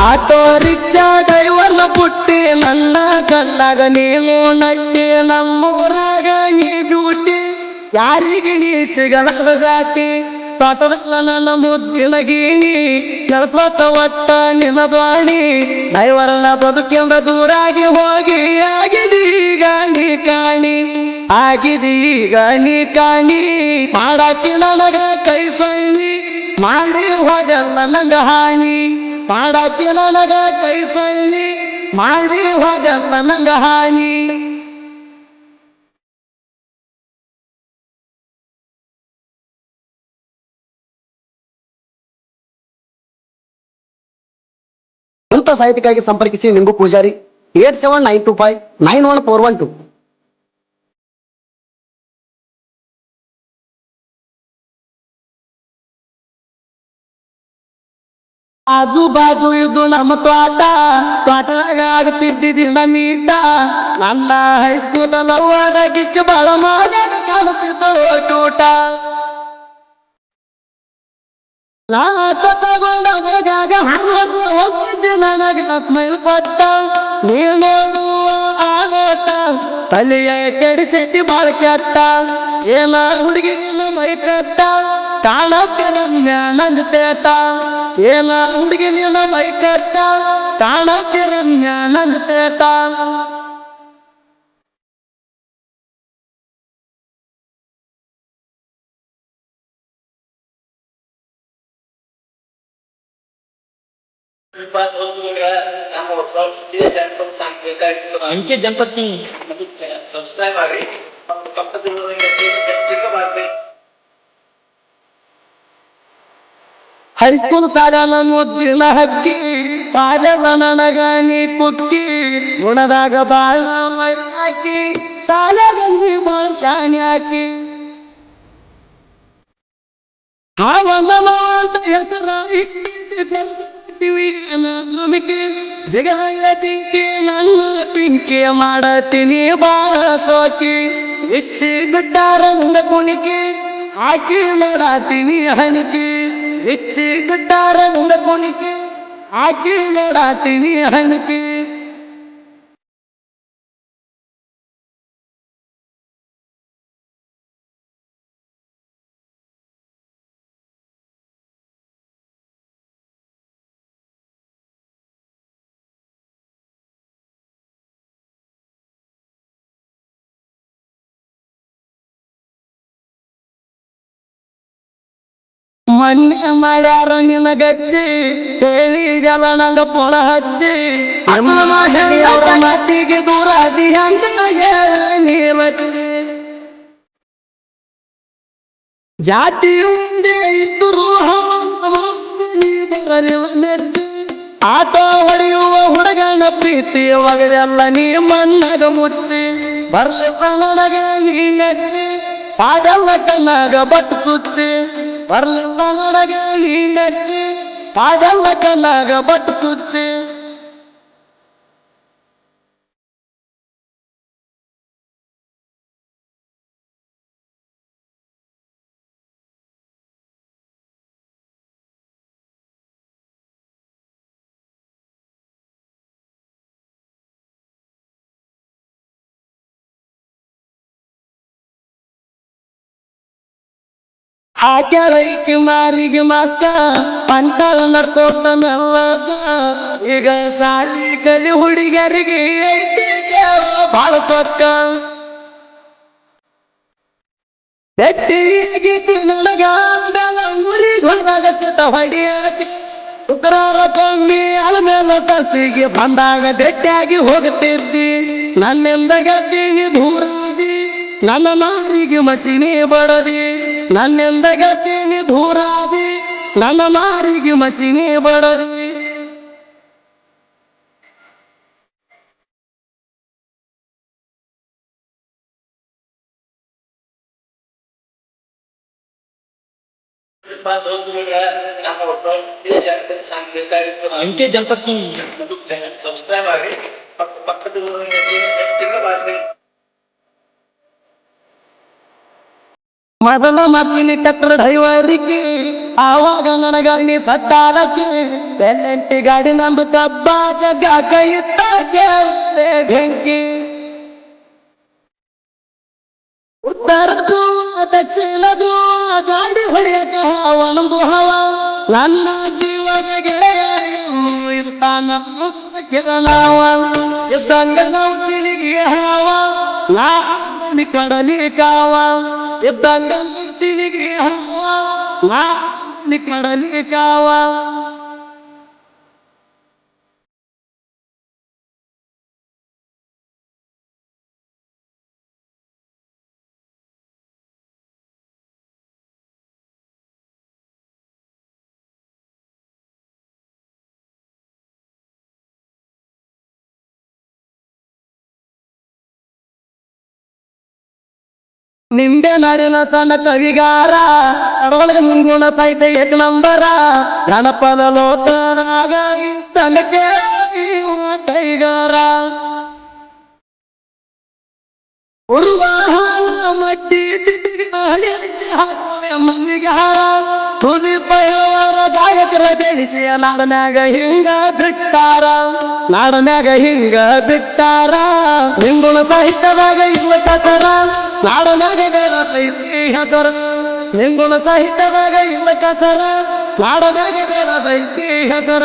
Auto rickshaw ಡ್ರೈವರ್ನ ಪುಟ್ಟಿ ನನ್ನ ಕಣ್ಣಾಗ ನೀನು ನಟ್ಟಿ ನಮ್ಮೂರಾಗ ನೀ ಡ್ಯೂಟಿ ಯಾರಿಗೆ ನೀ ಸಿಗಲಾಟಿ ಪಾತ್ರಲ್ಲ ನನ್ನ ಮುದ್ದಿನ ಗೀಣಿ ನೆನಪತ್ತ ಒಟ್ಟ ನಿನ್ನ ದ್ವಾಣಿ ಡ್ರೈವರ್ನ ಬದುಕಿಂದ ದೂರಾಗಿ ಹೋಗಿ ಆಗಿದೀಗ ನೀ ಕಾಣಿ ಆಗಿದೀಗ ನೀ ಕಾಣಿ ಮಾಡಾಕಿ ನನಗ ಕೈ ಸೊಯ್ನಿ ಮಾಡಿ ಹೋದಲ್ಲ ನಂಗ ಹಾನಿ ಮಾಡಾಕಿ ನನಗ ಕೈ ಸೊಯ್ನಿ ಮಾಡಿ ಹೋದಲ್ಲ ನಂಗ ಹಾನಿ. ಸ್ವಂತ ಸಾಹಿತ್ಯಕ್ಕಾಗಿ ಸಂಪರ್ಕಿಸಿ ನಿಂಗು ಪೂಜಾರಿ 8792591412. ಆಜು ಬಾಜು ಇದು ನಮ್ಮ ತೋಟದಾಗ ಆಗ್ತಿದ್ದಿದ್ದಿಲ್ಲ ನೀಟ ನನ್ನ ಹೈಸ್ಕೂಲ್ ಲವ್ವರ ಗಿಚ್ಚು ಬಾಳ ಮಾಡಾಗ ಕಾಣುತ್ತಿದ್ದು ಟೂಟ ತಗೊಂಡ ಹೋಗಾಗ ಹೋಗ್ತಿದ್ದೆ ನನಗೆ ಸ್ಮೈಲ್ ಕೊಟ್ಟ ನೀನು ಆಗೋಟ ತಲೆಯ ಕೆಡಿಸಿದ್ದಿ ಬಾಳ ಕೆಟ್ಟ ಏನ ಹುಡುಗಿ ನೀನು ಮೈ ಕಟ್ಟ ಕಾಣಕ್ಕೆ ರಮ್ಯ ನಂದು ತೇಟ ಏನ ಹುಡುಗಿ ನೀನು ಮೈ ಕಟ್ಟ ಕಾಣಕ್ಕೆ ರಮ್ಯ ನಂದು ತೇಟ. ಅಂಕೆ ಜನಪದ ಸಬ್ಸ್ಕ್ರೈಬ್ ಆಗಿ ಹೈಸ್ಕೂಲ್ ಸಾಲ ಮುದ್ದಿನ ಹಕ್ಕಿ ಪಾದಲ್ಲ ನನಗ ನೀ ಕುಕ್ಕಿ ಗುಣದಾಗ ಬಾಳ ಹಾಕಿ ಸಾಲದಲ್ಲಿ ಬಾಳ ಶಾನಿ ಹಾಕಿ ಅಂತ ಹೆಸರ ನಂಬಿಕೆ ಜಗಲ್ಲ ತಿಂಕಿ ನನ್ನ ಪಿಂಕಿ ಮಾಡತೀನಿ ಬಾಳ ಸೋಕಿ ಇಚ್ಚಿ ಬಿಟ್ಟಾರ ಮುಂದ ಕುಣಿಕೆ ಹಾಕಿ ಮಾಡಾತೀನಿ ಹಣಿಕೆ ಇಚ್ಚಿ ಬಿಟ್ಟಾರ ಮುಂದ ಕುಣಿಕೆ ಹಾಕಿ ಮಾಡಾತೀನಿ ಹಣಿಕೆ. ಮೊನ್ನೆ ಮಾಡ್ಯಾರ ನಿನ್ನ ಗಚ್ಚಿ ಹೇಳಿದಲ್ಲ ನಂಗ ಪೊಣ ಹಚ್ಚಿ ಅವ್ರ ಮತ್ತಿಗೆ ದೂರ ಅದಿ ಹಂಗ ನೀವಚ್ಚಿ ಜಾತಿ ಒಂದೇ ಇದ್ರು ಮೆಚ್ಚಿ ಆಟೋ ಹೊಡೆಯುವ ಹುಡುಗನ ಪ್ರೀತಿ ಒಗದೆಲ್ಲ ನೀ ಮಣ್ಣಾಗ ಮುಚ್ಚಿ ಬರ್ಸ ನನಗ ನೀ ನೆಚ್ಚಿ ಪಾದಲ್ಲ ಕಣ್ಣಾಗ ಬಟ್ಟು ಕುಚ್ಚಿ ಬರ್ಲಿಲ್ಲ ನನಗ ನೀ ನೆಚ್ಚಿ ಪಾದಲ್ಲ ಕಣ್ಣಾಗ ಬಟ್ಟು ಕುಚ್ಚಿ. ಆಕೆ ಮಾರಿಗೆ ಮಾಸ್ಕ ಅಂತಾಳ ನಡ್ಕೋತ ಮೆಲ್ಲದ ಈಗ ಸಾಲಿ ಕಲಿ ಹುಡುಗರಿಗೆ ಐತಿ ಬಾಳ ಸೊಕ್ಕ ಗಟ್ಟಿಗೀತಿ ನನಗ ಊರಿಗೆ ಹೋದಾಗ ಸಿತ ಹೊಡಿಯಾಕೆ ಶುಕ್ರವಾರ ಕಮ್ಮಿ ಅಳಮೇಲ ಕಸಿಗೆ ಬಂದಾಗ ಗಟ್ಟಿಯಾಗಿ ಹೋಗುತ್ತಿದ್ದಿ ನನ್ನಿಂದ ಗಟ್ಟಿಗೆ ದೂರಾದಿ ನನ್ನ ಮಾರಿಗೆ ಮಸಿಣಿ ಬಡದಿ ನನ್ನಿಂದ ಗಟ್ಟಿಗೆ ದೂರಾದಿ ನನ್ನ ಮಾರಿಗೆ ಮಸಿಣಿ ಬಡದಿ. ಅಂಕೆ ಜನಪದ ಸಬ್ಸ್ಕ್ರೈಬ್ ಆಗಿ ಪಕ್ಕದ ಮೊದಲ ಮತ್ತಿನ ಕತ್ರ ಡೈವರಿಗೆ ಆವಾಗ ನನಗ ನೀ ಸತ್ತಾರಕ್ಕೆ ಬೆಲ್ಲಂಟಿ ಗಾಡಿ ನಮ್ದು ಕಬ್ಬ ಜಗ್ಗ ಕೈಯುತ್ತ ಬೆಂಕಿ ಉತ್ತರದ್ದು ದಕ್ಷಿಣದು ಗಾಡಿ ಹೊಡೆಯಕ ಒಂದು ಹವ ನನ್ನ ಜೀವನ ಗೆಳೆಯ ಇರ್ತಾನ ಕಿರಣವ ಇದ್ದಂಗ ನಾವು ತಿರುಗಿ ಹಾವ ನಾ ಕಡಲಿ ಕಾವ ಇದ್ದಂಗ ತಿರುಗಿ ಹಾವ ನಾ ಕಡಲಿ ಕಾವ ನಿಂದೆ ನಾಡಿನ ಸಣ್ಣ ಕವಿಗಾರ ಅಡೊಳಗ ಮುಂಗುಣ ಪೈತೆ ಏಕ ನಂಬರ ಗಣಪದ ಲೋಕನಾಗ ತನಕೆ ಕೈಗಾರ ಉರುವಾಹ ಮಟ್ಟಿ ಮಲ್ಲಿಗೆ ಹಾರ ತುದಿ ಪೈವರ ಗಾಯಕರ ಬೆಳೆಸಿ ನಾಡನ್ಯಾಗ ಹಿಂಗ ಬಿಟ್ಟಾರ ನಾಡನ್ಯಾಗ ಹಿಂಗ ಬಿಟ್ಟಾರ ನಿಂಗುಣ ಸಾಹಿತ್ಯದಾಗ ಇಲ್ಲ ಕಸರ ನಾಡನ್ಯಾಗ ಬೇಡತೈತಿ ಹೆದರ ನಿಂಗುಣ ಸಾಹಿತ್ಯದಾಗ ಇಲ್ಲ ಕಸರ ನಾಡನ್ಯಾಗ ಬೇಡತೈತಿ ಹೆದರ